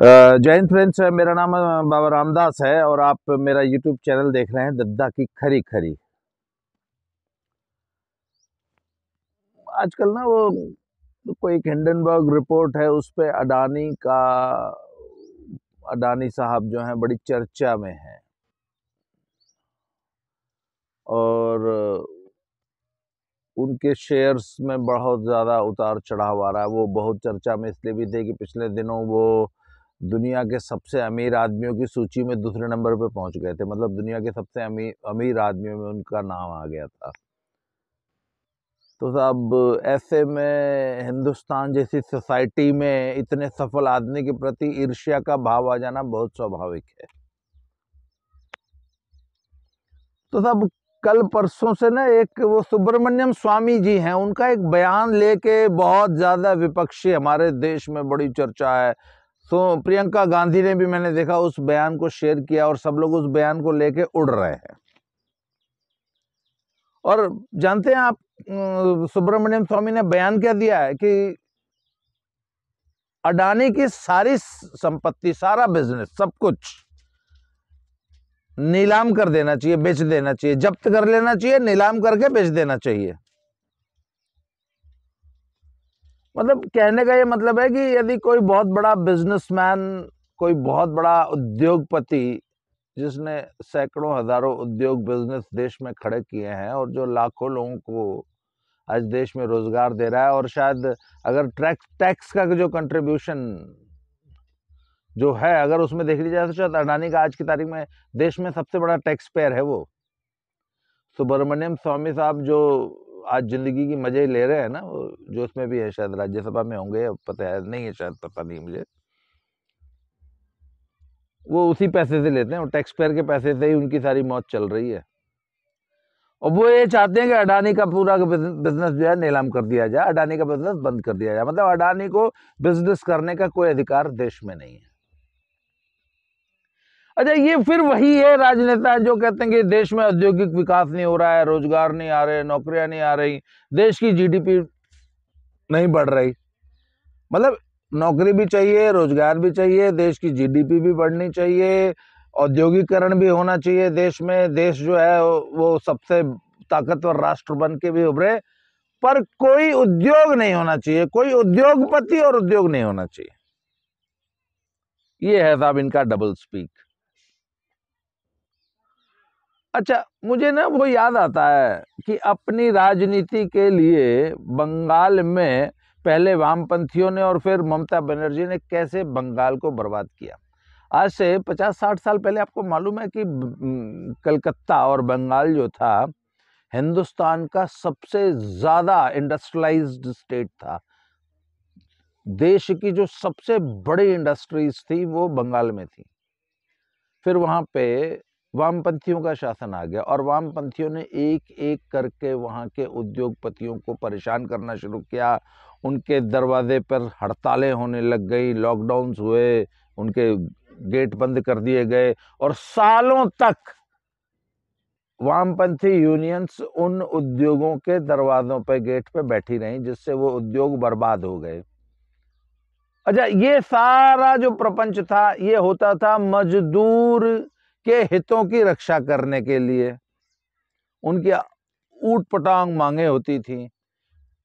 जय हिंद फ्रेंड्स, मेरा नाम बाबा रामदास है और आप मेरा यूट्यूब चैनल देख रहे हैं दद्दा की खरी खरी। आजकल ना वो कोई एक हिंडनबर्ग रिपोर्ट है, उस पे अडानी साहब जो हैं बड़ी चर्चा में हैं और उनके शेयर्स में बहुत ज़्यादा उतार चढ़ाव आ रहा है। वो बहुत चर्चा में इसलिए भी थे कि पिछले दिनों वो दुनिया के सबसे अमीर आदमियों की सूची में दूसरे नंबर पे पहुंच गए थे। मतलब दुनिया के सबसे अमीर आदमियों में उनका नाम आ गया था। तो साहब, ऐसे में हिंदुस्तान जैसी सोसाइटी में इतने सफल आदमी के प्रति ईर्ष्या का भाव आ जाना बहुत स्वाभाविक है। तो साहब, कल परसों से ना एक वो सुब्रमण्यम स्वामी जी हैं, उनका एक बयान लेके बहुत ज्यादा विपक्षी हमारे देश में बड़ी चर्चा है। तो प्रियंका गांधी ने भी, मैंने देखा, उस बयान को शेयर किया और सब लोग उस बयान को लेके उड़ रहे हैं। और जानते हैं आप, सुब्रमण्यम स्वामी ने बयान क्या दिया है कि अडानी की सारी संपत्ति, सारा बिजनेस, सब कुछ नीलाम कर देना चाहिए, बेच देना चाहिए, जब्त कर लेना चाहिए, नीलाम करके बेच देना चाहिए। मतलब कहने का ये मतलब है कि यदि कोई बहुत बड़ा बिजनेसमैन, कोई बहुत बड़ा उद्योगपति जिसने सैकड़ों हजारों उद्योग बिजनेस देश में खड़े किए हैं और जो लाखों लोगों को आज देश में रोजगार दे रहा है, और शायद अगर टैक्स का जो कंट्रीब्यूशन जो है, अगर उसमें देख ली जाए तो शायद अडानी का आज की तारीख में देश में सबसे बड़ा टैक्स पेयर है वो। सुब्रमण्यम स्वामी साहब जो आज जिंदगी की मजे ले रहे हैं ना, जो उसमें भी है, शायद राज्यसभा में होंगे, पता है नहीं है, शायद पता नहीं मुझे। वो उसी पैसे से लेते हैं और टैक्स पेयर के पैसे से ही उनकी सारी मौज चल रही है। और वो ये चाहते हैं कि अडानी का पूरा बिजनेस जो है नीलाम कर दिया जाए, अडानी का बिजनेस बंद कर दिया जाए। मतलब अडानी को बिजनेस करने का कोई अधिकार देश में नहीं है। अच्छा, ये फिर वही है राजनेता जो कहते हैं कि देश में औद्योगिक विकास नहीं हो रहा है, रोजगार नहीं आ रहे, नौकरियां नहीं आ रही, देश की जीडीपी नहीं बढ़ रही। मतलब नौकरी भी चाहिए, रोजगार भी चाहिए, देश की जीडीपी भी बढ़नी चाहिए, औद्योगिकरण भी होना चाहिए देश में, देश जो है वो सबसे ताकतवर राष्ट्र बन के भी उभरे, पर कोई उद्योग नहीं होना चाहिए, कोई उद्योगपति और उद्योग नहीं होना चाहिए। ये है साहब इनका डबल स्पीक। अच्छा, मुझे ना वो याद आता है कि अपनी राजनीति के लिए बंगाल में पहले वामपंथियों ने और फिर ममता बनर्जी ने कैसे बंगाल को बर्बाद किया। आज से 50-60 साल पहले आपको मालूम है कि कलकत्ता और बंगाल जो था, हिंदुस्तान का सबसे ज्यादा इंडस्ट्रियलाइज्ड स्टेट था। देश की जो सबसे बड़ी इंडस्ट्रीज थी वो बंगाल में थी। फिर वहां पे वामपंथियों का शासन आ गया और वामपंथियों ने एक एक करके वहां के उद्योगपतियों को परेशान करना शुरू किया। उनके दरवाजे पर हड़तालें होने लग गई, लॉकडाउन हुए, उनके गेट बंद कर दिए गए और सालों तक वामपंथी यूनियंस उन उद्योगों के दरवाजों पे, गेट पे बैठी रही, जिससे वो उद्योग बर्बाद हो गए। अच्छा, ये सारा जो प्रपंच था ये होता था मजदूर के हितों की रक्षा करने के लिए। उनकी ऊट पटांग मांगे होती थी।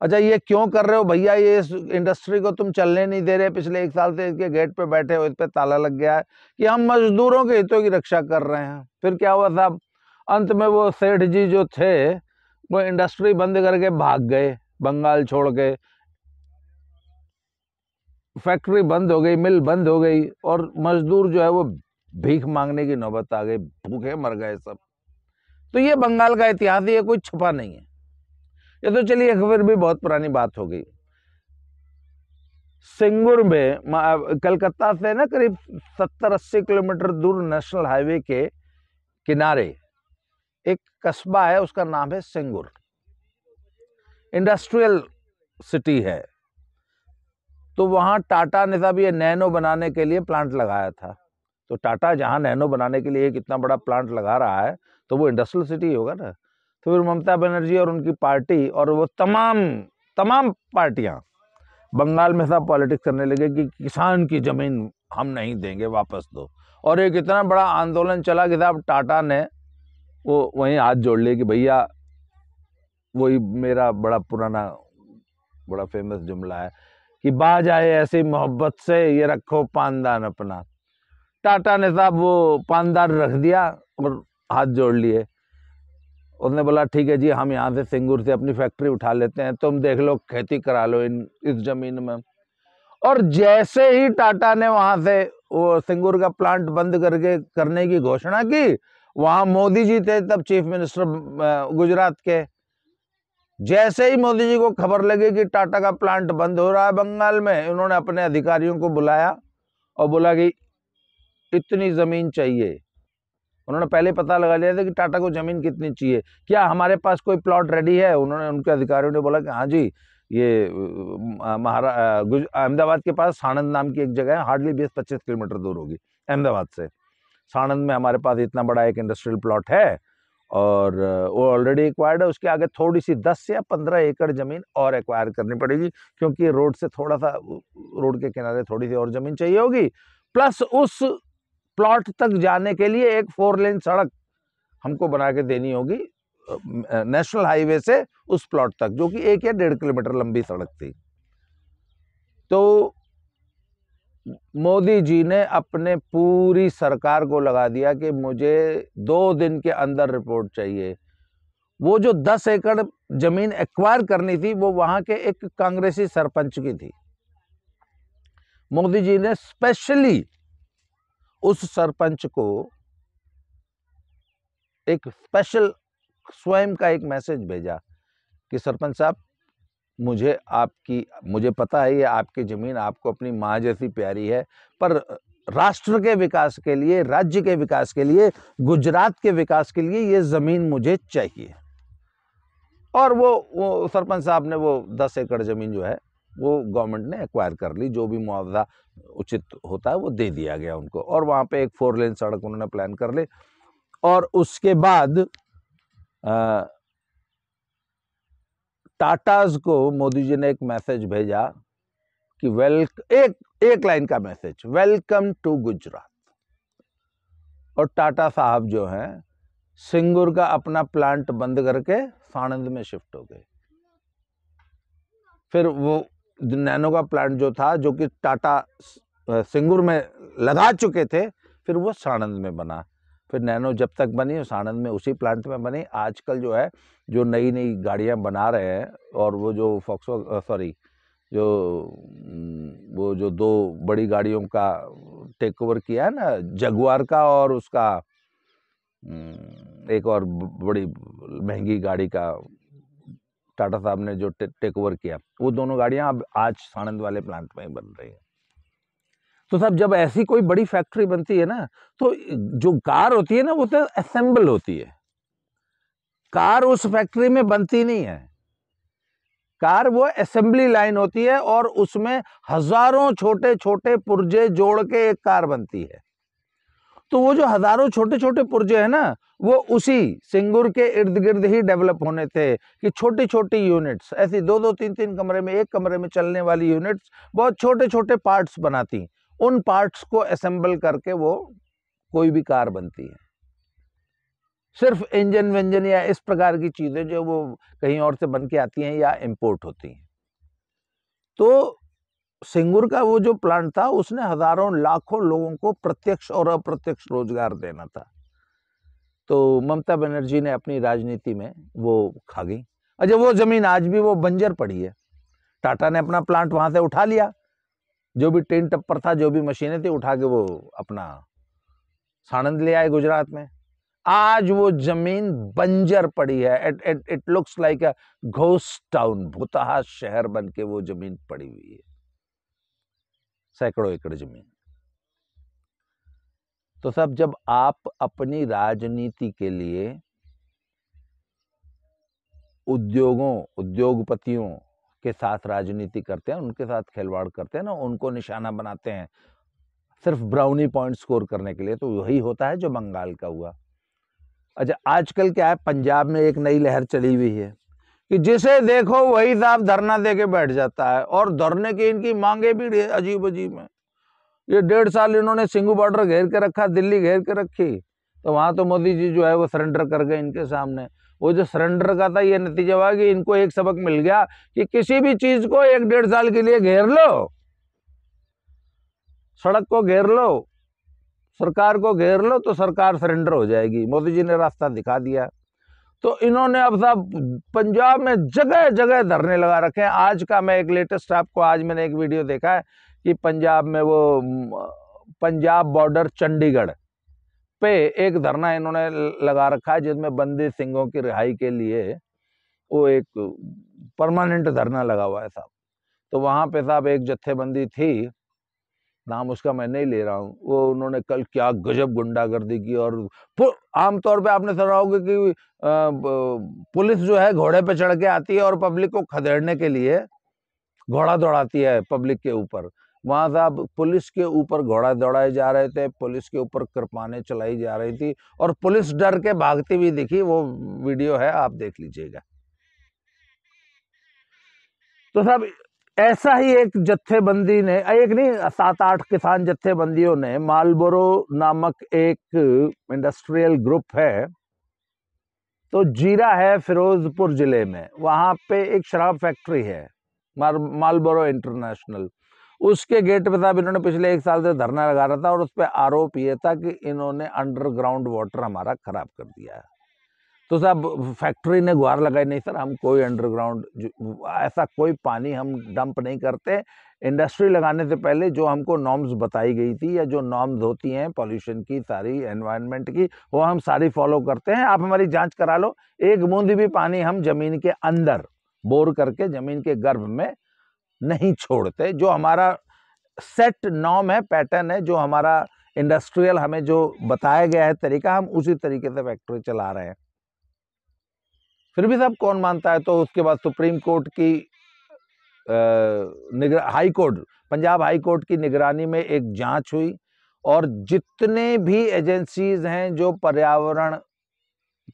अच्छा, ये क्यों कर रहे हो भैया, ये इस इंडस्ट्री को तुम चलने नहीं दे रहे, पिछले 1 साल से इसके गेट पे बैठे हो, इस पे ताला लग गया है, कि हम मजदूरों के हितों की रक्षा कर रहे हैं। फिर क्या हुआ साहब, अंत में वो सेठ जी जो थे वो इंडस्ट्री बंद करके भाग गए, बंगाल छोड़ के। फैक्ट्री बंद हो गई, मिल बंद हो गई और मजदूर जो है वो भीख मांगने की नौबत आ गई, भूखे मर गए सब। तो ये बंगाल का इतिहास है, ये कोई छुपा नहीं है। ये तो चलिए फिर भी बहुत पुरानी बात हो गई। सिंगुर में, कलकत्ता से ना करीब 70-80 किलोमीटर दूर नेशनल हाईवे के किनारे एक कस्बा है, उसका नाम है सिंगुर। इंडस्ट्रियल सिटी है। तो वहां टाटा ने साहब ये नैनो बनाने के लिए प्लांट लगाया था। तो टाटा जहां नैनो बनाने के लिए एक इतना बड़ा प्लांट लगा रहा है तो वो इंडस्ट्रियल सिटी होगा ना। तो फिर ममता बनर्जी और उनकी पार्टी और वो तमाम पार्टियां बंगाल में सब पॉलिटिक्स करने लगे कि किसान की जमीन हम नहीं देंगे, वापस दो। और एक इतना बड़ा आंदोलन चला कि साहब टाटा ने वो वहीं हाथ जोड़ लिए कि भैया, वही मेरा बड़ा पुराना बड़ा फेमस जुमला है कि बाज आए ऐसी मोहब्बत से ये रखो पानदान अपना। टाटा ने साहब वो पानदान रख दिया और हाथ जोड़ लिए। उसने बोला ठीक है जी, हम यहाँ से सिंगूर से अपनी फैक्ट्री उठा लेते हैं, तुम देख लो खेती करा लो इस जमीन में। और जैसे ही टाटा ने वहां से वो सिंगूर का प्लांट बंद करने की घोषणा की, वहां मोदी जी थे तब चीफ मिनिस्टर गुजरात के। जैसे ही मोदी जी को खबर लगी कि टाटा का प्लांट बंद हो रहा है बंगाल में, उन्होंने अपने अधिकारियों को बुलाया और बोला कि इतनी जमीन चाहिए। उन्होंने पहले पता लगा लिया था कि टाटा को जमीन कितनी चाहिए, क्या हमारे पास कोई प्लॉट रेडी है। उन्होंने, उनके अधिकारियों ने बोला कि हाँ जी, ये अहमदाबाद के पास साणंद नाम की एक जगह है, हार्डली 20-25 किलोमीटर दूर होगी अहमदाबाद से। साणंद में हमारे पास इतना बड़ा एक इंडस्ट्रियल प्लॉट है और वो ऑलरेडी एक्वायर्ड है। उसके आगे थोड़ी सी 10 या 15 एकड़ जमीन और एक्वायर करनी पड़ेगी, क्योंकि रोड से थोड़ा सा, रोड के किनारे थोड़ी सी और जमीन चाहिए होगी। प्लस उस प्लॉट तक जाने के लिए एक 4 लेन सड़क हमको बना के देनी होगी नेशनल हाईवे से उस प्लॉट तक, जो कि 1 या 1.5 किलोमीटर लंबी सड़क थी। तो मोदी जी ने अपने पूरी सरकार को लगा दिया कि मुझे 2 दिन के अंदर रिपोर्ट चाहिए। वो जो 10 एकड़ जमीन एक्वायर करनी थी, वो वहां के एक कांग्रेसी सरपंच की थी। मोदी जी ने स्पेशली उस सरपंच को एक स्पेशल स्वयं का एक मैसेज भेजा कि सरपंच साहब, मुझे पता है ये आपकी जमीन आपको अपनी माँ जैसी प्यारी है, पर राष्ट्र के विकास के लिए, राज्य के विकास के लिए, गुजरात के विकास के लिए ये जमीन मुझे चाहिए। और वो सरपंच साहब ने वो 10 एकड़ जमीन जो है वो गवर्नमेंट ने एक्वायर कर ली। जो भी मुआवजा उचित होता है वो दे दिया गया उनको। और वहां पे एक 4 लेन सड़क उन्होंने प्लान कर ली। और उसके बाद टाटाज को मोदी जी ने एक मैसेज भेजा कि एक लाइन का मैसेज, वेलकम टू गुजरात। और टाटा साहब जो हैं सिंगूर का अपना प्लांट बंद करके साणंद में शिफ्ट हो गए। फिर वो नैनो का प्लांट जो था, जो कि टाटा सिंगूर में लगा चुके थे, फिर वो साणंद में बना। फिर नैनो जब तक बनी साणंद में उसी प्लांट में बनी। आजकल जो है जो नई नई गाड़ियां बना रहे हैं, और वो जो वो जो 2 बड़ी गाड़ियों का टेक ओवर किया है ना, जगुआर का और उसका एक और बड़ी महंगी गाड़ी का टाटा साहब ने जो टेक ओवर किया, वो दोनों गाड़ियां अब आज साणंद वाले प्लांट में बन रही है। तो साहब जब ऐसी कोई बड़ी फैक्ट्री बनती है ना, तो जो कार होती है ना वो तो असेंबल होती है। कार उस फैक्ट्री में बनती नहीं है, कार वो असेंबली लाइन होती है और उसमें हजारों छोटे छोटे पुर्जे जोड़ के एक कार बनती है। तो वो जो हजारों छोटे छोटे पुर्जे है ना, वो उसी सिंगूर के इर्द गिर्द ही डेवलप होने थे कि छोटी छोटी यूनिट्स, ऐसी 2-2, 3-3 कमरे में, एक कमरे में चलने वाली यूनिट्स बहुत छोटे छोटे पार्ट्स बनाती। उन पार्ट्स को असेंबल करके वो कोई भी कार बनती है। सिर्फ इंजन व्यंजन या इस प्रकार की चीजें जो वो कहीं और से बन के आती हैं या इंपोर्ट होती हैं। तो सिंगूर का वो जो प्लांट था, उसने हजारों लाखों लोगों को प्रत्यक्ष और अप्रत्यक्ष रोजगार देना था। तो ममता बनर्जी ने अपनी राजनीति में वो खा गई। अच्छा, वो जमीन आज भी वो बंजर पड़ी है। टाटा ने अपना प्लांट वहां से उठा लिया, जो भी टिन टप्पर था, जो भी मशीनें थी, उठा के वो अपना साणंद ले आए गुजरात में। आज वो जमीन बंजर पड़ी है। It looks like a ghost town, भूतहा शहर बन के वो जमीन पड़ी हुई है, सैकड़ों एकड़ जमीन। तो सब जब आप अपनी राजनीति के लिए उद्योगपतियों के साथ राजनीति करते हैं, उनके साथ खिलवाड़ करते हैं ना, उनको निशाना बनाते हैं सिर्फ ब्राउनी पॉइंट स्कोर करने के लिए, तो वही होता है जो बंगाल का हुआ। अच्छा, आजकल क्या है, पंजाब में एक नई लहर चली हुई है कि जिसे देखो वही साहब धरना दे के बैठ जाता है, और धरने की इनकी मांगे भी अजीब अजीब है। ये 1.5 साल इन्होंने सिंघू बॉर्डर घेर के रखा, दिल्ली घेर के रखी, तो वहां तो मोदी जी जो है वो सरेंडर कर गए इनके सामने। वो जो सरेंडर का था, ये नतीजा हुआ कि इनको एक सबक मिल गया कि किसी भी चीज को 1-1.5 साल के लिए घेर लो, सड़क को घेर लो, सरकार को घेर लो, तो सरकार सरेंडर हो जाएगी। मोदी जी ने रास्ता दिखा दिया। तो इन्होंने अब साहब पंजाब में जगह जगह धरने लगा रखे हैं। आज का मैं एक लेटेस्ट आपको, आज मैंने एक वीडियो देखा है कि पंजाब में वो पंजाब बॉर्डर चंडीगढ़ पे एक धरना इन्होंने लगा रखा है, जिसमें बंदी सिंहों की रिहाई के लिए वो एक परमानेंट धरना लगा हुआ है साहब। तो वहां पे साहब एक जत्थेबंदी थी, नाम उसका मैं नहीं ले रहा हूँ, वो उन्होंने कल क्या गजब गुंडागर्दी की। और आमतौर पे आपने सुना होगा कि पुलिस जो है घोड़े पे चढ़ के आती है और पब्लिक को खदेड़ने के लिए घोड़ा दौड़ाती है पब्लिक के ऊपर। वहां साहब पुलिस के ऊपर घोड़ा दौड़ाए जा रहे थे, पुलिस के ऊपर कृपानें चलाई जा रही थी और पुलिस डर के भागती हुई दिखी। वो वीडियो है, आप देख लीजिएगा। तो साहब ऐसा ही एक जत्थेबंदी ने, एक नहीं 7-8 किसान जत्थेबंदियों ने, मालबोरो नामक एक इंडस्ट्रियल ग्रुप है, तो जीरा है फिरोजपुर जिले में, वहां पे एक शराब फैक्ट्री है मालबोरो इंटरनेशनल। उसके गेट पे साहब इन्होंने पिछले 1 साल से धरना लगा रहा था और उस पर आरोप ये था कि इन्होंने अंडरग्राउंड वाटर हमारा खराब कर दिया है। तो साहब फैक्ट्री ने गुहार लगाई, नहीं सर हम कोई अंडरग्राउंड ऐसा कोई पानी हम डंप नहीं करते। इंडस्ट्री लगाने से पहले जो हमको नॉर्म्स बताई गई थी, या जो नॉर्म्स होती हैं पॉल्यूशन की, सारी एनवायरनमेंट की, वो हम सारी फॉलो करते हैं। आप हमारी जांच करा लो, एक बूंद भी पानी हम जमीन के अंदर बोर करके जमीन के गर्भ में नहीं छोड़ते। जो हमारा सेट नॉर्म है, पैटर्न है, जो हमारा इंडस्ट्रियल हमें जो बताया गया है तरीका, हम उसी तरीके से फैक्ट्री चला रहे हैं। फिर भी साहब कौन मानता है। तो उसके बाद सुप्रीम कोर्ट की high court, Punjab high court की निगरानी में एक जांच हुई और जितने भी एजेंसीज हैं जो पर्यावरण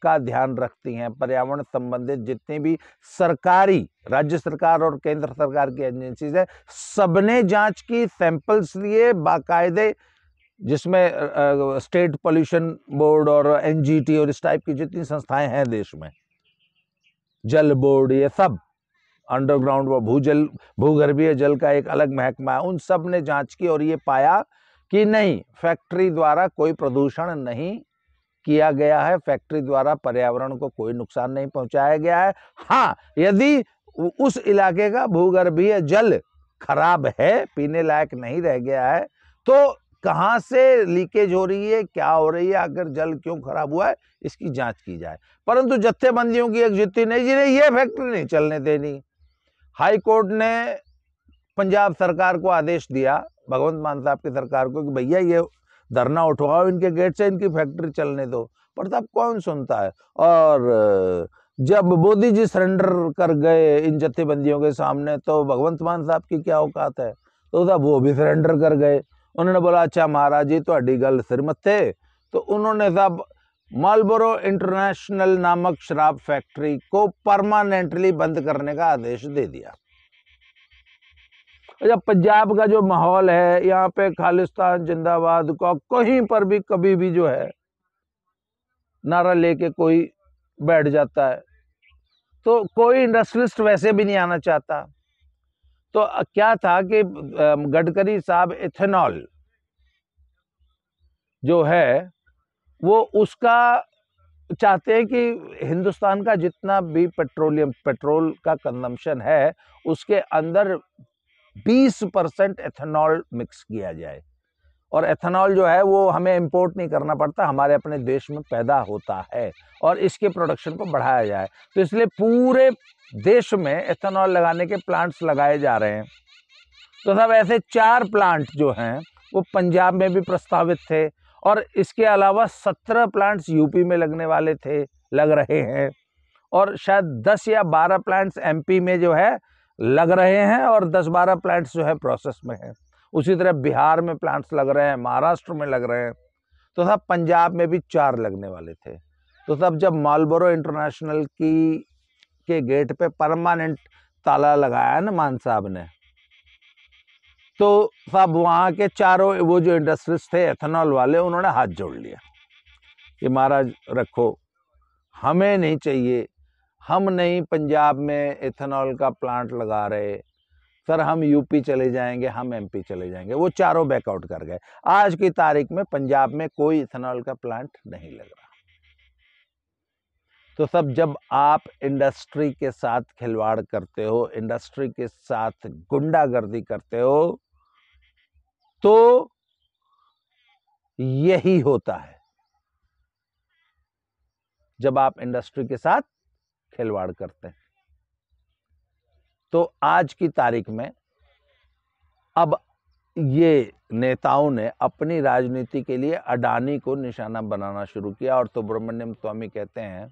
का ध्यान रखती हैं, पर्यावरण संबंधित जितनी भी सरकारी, राज्य सरकार और केंद्र सरकार की एजेंसीज है, सबने जांच की, सैंपल्स लिए बाकायदे, जिसमें स्टेट पोल्यूशन बोर्ड और एनजीटी और इस टाइप की जितनी संस्थाएं हैं देश में, जल बोर्ड, ये सब, अंडरग्राउंड वो भूजल, भूगर्भीय जल का एक अलग महकमा है, उन सब ने जांच की और ये पाया कि नहीं, फैक्ट्री द्वारा कोई प्रदूषण नहीं किया गया है, फैक्ट्री द्वारा पर्यावरण को कोई नुकसान नहीं पहुंचाया गया है। हाँ, यदि उस इलाके का भूगर्भीय जल खराब है, पीने लायक नहीं रह गया है, तो कहां से लीकेज हो रही है, क्या हो रही है, अगर जल क्यों खराब हुआ है, इसकी जांच की जाए। परंतु जत्थेबंदियों की एक जिद्दी नहीं, जिन्हें ये फैक्ट्री नहीं चलने देनी। हाई कोर्ट ने पंजाब सरकार को आदेश दिया, भगवंत मान साहब की सरकार को, कि भैया ये धरना उठवाओ इनके गेट से, इनकी फैक्ट्री चलने दो। पर तब कौन सुनता है। और जब मोदी जी सरेंडर कर गए इन जत्थेबंदियों के सामने, तो भगवंत मान साहब की क्या औकात है। तो साहब वो भी सरेंडर कर गए। उन्होंने बोला अच्छा महाराज जी ਤੁਹਾਡੀ गल सिर मत्थे। तो उन्होंने साहब मालबोरो इंटरनेशनल नामक शराब फैक्ट्री को परमानेंटली बंद करने का आदेश दे दिया। जब पंजाब का जो माहौल है, यहाँ पे खालिस्तान जिंदाबाद का कहीं पर भी कभी भी जो है नारा लेके कोई बैठ जाता है, तो कोई इंडस्ट्रियलिस्ट वैसे भी नहीं आना चाहता। तो क्या था कि गडकरी साहब इथेनॉल जो है वो उसका चाहते हैं कि हिंदुस्तान का जितना भी पेट्रोल का कंजम्पशन है, उसके अंदर 20% एथेनॉल मिक्स किया जाए। और एथेनॉल जो है वो हमें इंपोर्ट नहीं करना पड़ता, हमारे अपने देश में पैदा होता है और इसके प्रोडक्शन को बढ़ाया जाए। तो इसलिए पूरे देश में एथेनॉल लगाने के प्लांट्स लगाए जा रहे हैं। तो सब ऐसे 4 प्लांट जो हैं वो पंजाब में भी प्रस्तावित थे, और इसके अलावा 17 प्लांट्स यूपी में लगने वाले थे, लग रहे हैं, और शायद 10 या 12 प्लांट्स एमपी में जो है लग रहे हैं, और 10-12 प्लांट्स जो है प्रोसेस में है। उसी तरह बिहार में प्लांट्स लग रहे हैं, महाराष्ट्र में लग रहे हैं। तो सब पंजाब में भी 4 लगने वाले थे। तो सब जब मालबोरो इंटरनेशनल के गेट पे परमानेंट ताला लगाया ना मान साहब ने, तो साहब वहाँ के चारों वो जो इंडस्ट्रीज थे एथेनॉल वाले, उन्होंने हाथ जोड़ लिया कि महाराज रखो, हमें नहीं चाहिए, हम नहीं पंजाब में एथेनॉल का प्लांट लगा रहे सर, हम यूपी चले जाएंगे, हम एमपी चले जाएंगे। वो चारों बैकआउट कर गए। आज की तारीख में पंजाब में कोई इथेनॉल का प्लांट नहीं लग रहा। तो सब जब आप इंडस्ट्री के साथ खिलवाड़ करते हो, इंडस्ट्री के साथ गुंडागर्दी करते हो, तो यही होता है जब आप इंडस्ट्री के साथ खिलवाड़ करते हैं। तो आज की तारीख में अब ये नेताओं ने अपनी राजनीति के लिए अडानी को निशाना बनाना शुरू किया। और सुब्रमण्यम स्वामी कहते हैं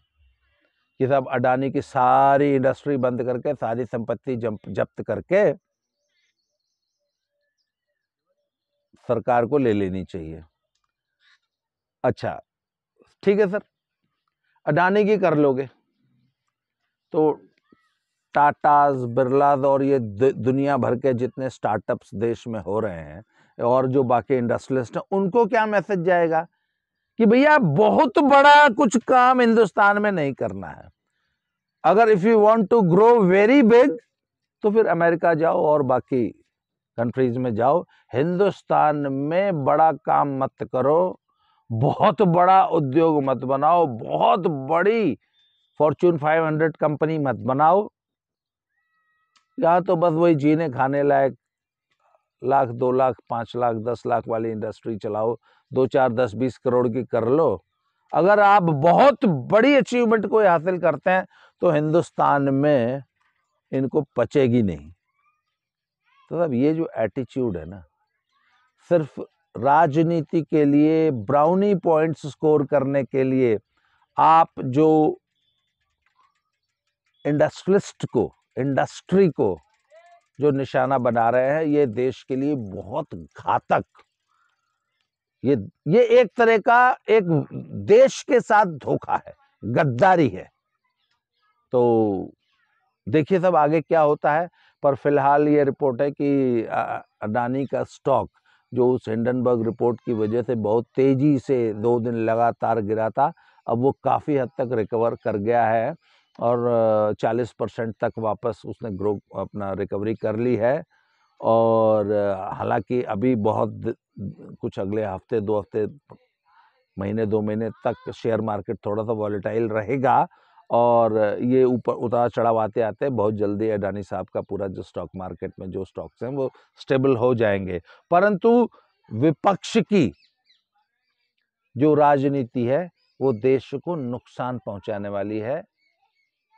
कि सब अडानी की सारी इंडस्ट्री बंद करके, सारी संपत्ति जब्त करके सरकार को ले लेनी चाहिए। अच्छा ठीक है सर, अडानी की कर लोगे तो टाटास, बिरलास और ये दुनिया भर के जितने स्टार्टअप्स देश में हो रहे हैं और जो बाकी इंडस्ट्रियलिस्ट हैं, उनको क्या मैसेज जाएगा कि भैया बहुत बड़ा कुछ काम हिंदुस्तान में नहीं करना है। अगर if you want to grow very big तो फिर अमेरिका जाओ और बाकी कंट्रीज में जाओ। हिंदुस्तान में बड़ा काम मत करो, बहुत बड़ा उद्योग मत बनाओ, बहुत बड़ी फॉर्च्यून 500 कंपनी मत बनाओ। यहाँ तो बस वही जीने खाने लायक 1 लाख, 2 लाख, 5 लाख, 10 लाख वाली इंडस्ट्री चलाओ, 2, 4, 10, 20 करोड़ की कर लो। अगर आप बहुत बड़ी अचीवमेंट को हासिल करते हैं तो हिंदुस्तान में इनको पचेगी नहीं। तो अब ये जो एटीट्यूड है ना, सिर्फ राजनीति के लिए, ब्राउनी पॉइंट्स स्कोर करने के लिए आप जो इंडस्ट्रियलिस्ट को, इंडस्ट्री को जो निशाना बना रहे हैं, ये देश के लिए बहुत घातक, ये एक तरह का एक देश के साथ धोखा है, गद्दारी है। तो देखिए सब आगे क्या होता है। पर फिलहाल ये रिपोर्ट है कि अडानी का स्टॉक जो उस हिंडनबर्ग रिपोर्ट की वजह से बहुत तेजी से 2 दिन लगातार गिरा था, अब वो काफ़ी हद तक रिकवर कर गया है और 40% तक वापस उसने ग्रो अपना रिकवरी कर ली है। और हालांकि अभी बहुत कुछ अगले हफ्ते, 2 हफ्ते, महीने, 2 महीने तक शेयर मार्केट थोड़ा सा वॉलेटाइल रहेगा और ये ऊपर उतार चढ़ाव आते आते बहुत जल्दी अडानी साहब का पूरा जो स्टॉक मार्केट में जो स्टॉक्स हैं वो स्टेबल हो जाएंगे। परंतु विपक्ष की जो राजनीति है वो देश को नुकसान पहुंचाने वाली है।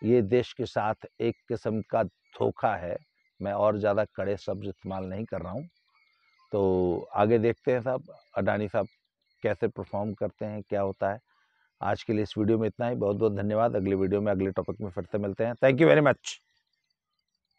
ये देश के साथ एक किस्म का धोखा है। मैं और ज़्यादा कड़े शब्द इस्तेमाल नहीं कर रहा हूँ। तो आगे देखते हैं साहब अडानी साहब कैसे परफॉर्म करते हैं, क्या होता है। आज के लिए इस वीडियो में इतना ही। बहुत बहुत धन्यवाद। अगले वीडियो में अगले टॉपिक में फिर से मिलते हैं। Thank you very much.